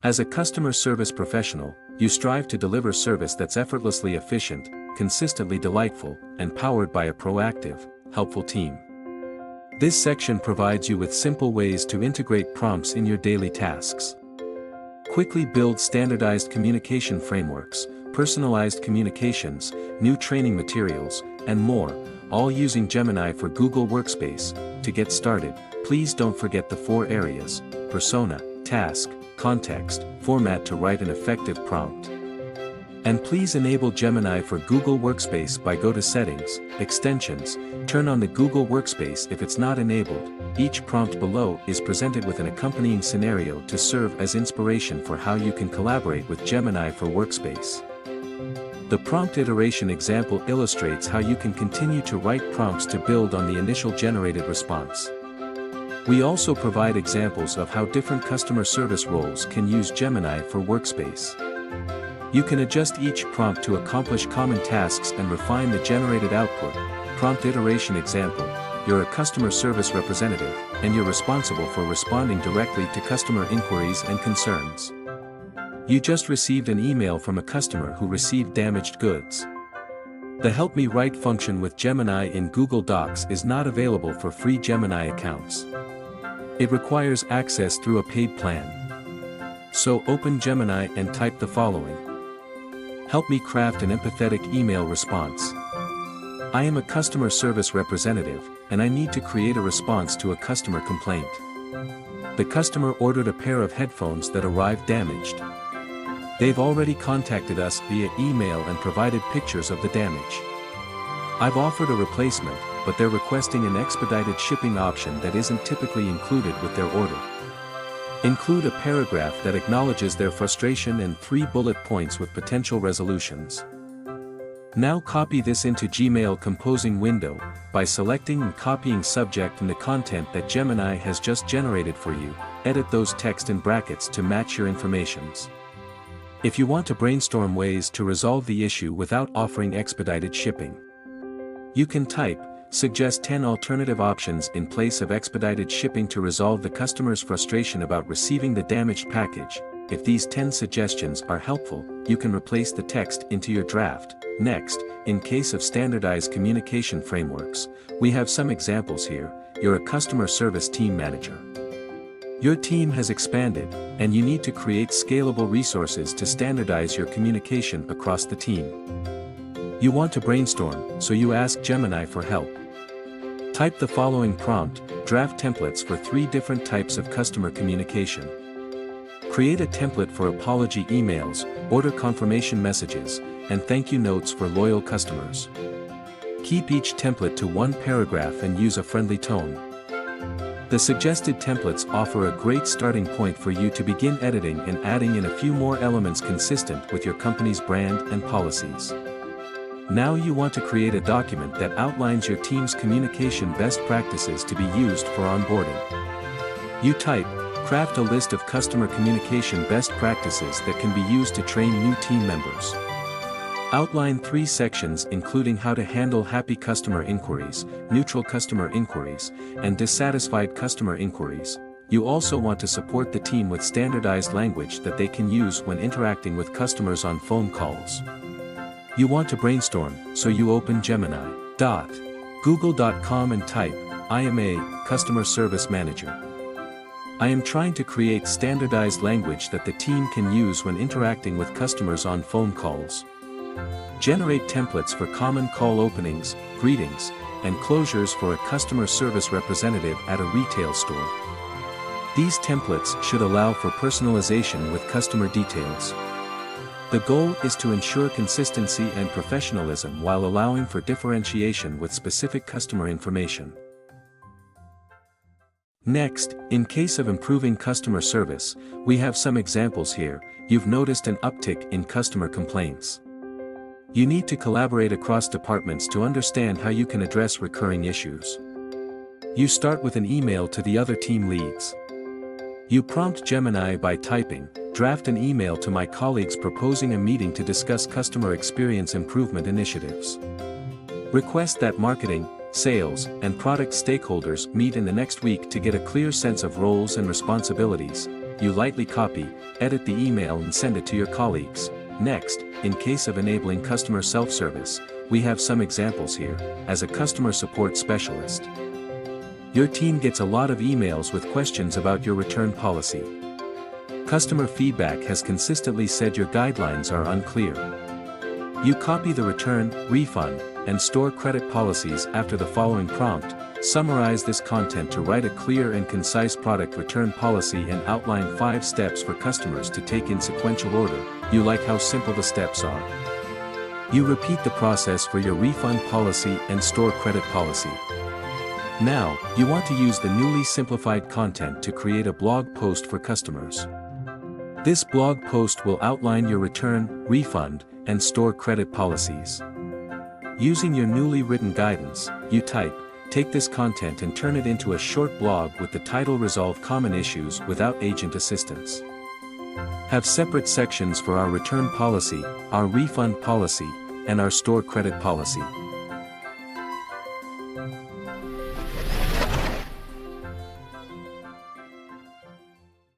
As a customer service professional, you strive to deliver service that's effortlessly efficient, consistently delightful, and powered by a proactive, helpful team. This section provides you with simple ways to integrate prompts in your daily tasks. Quickly build standardized communication frameworks, personalized communications, new training materials, and more, all using Gemini for Google Workspace. To get started, please don't forget the 4 areas: persona, task, context, format to write an effective prompt. And please enable Gemini for Google Workspace by go to Settings, Extensions, turn on the Google Workspace if it's not enabled. Each prompt below is presented with an accompanying scenario to serve as inspiration for how you can collaborate with Gemini for Workspace. The prompt iteration example illustrates how you can continue to write prompts to build on the initial generated response. We also provide examples of how different customer service roles can use Gemini for Workspace. You can adjust each prompt to accomplish common tasks and refine the generated output. Prompt iteration example: you're a customer service representative, and you're responsible for responding directly to customer inquiries and concerns. You just received an email from a customer who received damaged goods. The Help Me Write function with Gemini in Google Docs is not available for free Gemini accounts. It requires access through a paid plan. So open Gemini and type the following. Help me craft an empathetic email response. I am a customer service representative, and I need to create a response to a customer complaint. The customer ordered a pair of headphones that arrived damaged. They've already contacted us via email and provided pictures of the damage. I've offered a replacement, but they're requesting an expedited shipping option that isn't typically included with their order. Include a paragraph that acknowledges their frustration and 3 bullet points with potential resolutions. Now copy this into Gmail composing window by selecting and copying subject and the content that Gemini has just generated for you. Edit those text in brackets to match your informations. If you want to brainstorm ways to resolve the issue without offering expedited shipping, you can type, suggest 10 alternative options in place of expedited shipping to resolve the customer's frustration about receiving the damaged package. If these 10 suggestions are helpful, you can replace the text into your draft. Next, in case of standardized communication frameworks, we have some examples here. You're a customer service team manager. Your team has expanded, and you need to create scalable resources to standardize your communication across the team. You want to brainstorm, so you ask Gemini for help. Type the following prompt: draft templates for 3 different types of customer communication. Create a template for apology emails, order confirmation messages, and thank you notes for loyal customers. Keep each template to 1 paragraph and use a friendly tone. The suggested templates offer a great starting point for you to begin editing and adding in a few more elements consistent with your company's brand and policies. Now you want to create a document that outlines your team's communication best practices to be used for onboarding. You type, craft a list of customer communication best practices that can be used to train new team members. Outline 3 sections including how to handle happy customer inquiries, neutral customer inquiries, and dissatisfied customer inquiries. You also want to support the team with standardized language that they can use when interacting with customers on phone calls. You want to brainstorm, so you open Gemini.google.com and type, I am a customer service manager. I am trying to create standardized language that the team can use when interacting with customers on phone calls. Generate templates for common call openings, greetings, and closures for a customer service representative at a retail store. These templates should allow for personalization with customer details. The goal is to ensure consistency and professionalism while allowing for differentiation with specific customer information. Next, in case of improving customer service, we have some examples here. You've noticed an uptick in customer complaints. You need to collaborate across departments to understand how you can address recurring issues. You start with an email to the other team leads. You prompt Gemini by typing, draft an email to my colleagues proposing a meeting to discuss customer experience improvement initiatives. Request that marketing, sales, and product stakeholders meet in the next week to get a clear sense of roles and responsibilities. you lightly copy, edit the email and send it to your colleagues. Next, in case of enabling customer self-service, we have some examples here. As a customer support specialist, your team gets a lot of emails with questions about your return policy. Customer feedback has consistently said your guidelines are unclear. You copy the return, refund, and store credit policies after the following prompt. Summarize this content to write a clear and concise product return policy and outline 5 steps for customers to take in sequential order. You like how simple the steps are. You repeat the process for your refund policy and store credit policy. Now, you want to use the newly simplified content to create a blog post for customers. This blog post will outline your return, refund, and store credit policies. Using your newly written guidance, you type, take this content and turn it into a short blog with the title Resolve Common Issues Without Agent Assistance. Have separate sections for our return policy, our refund policy, and our store credit policy.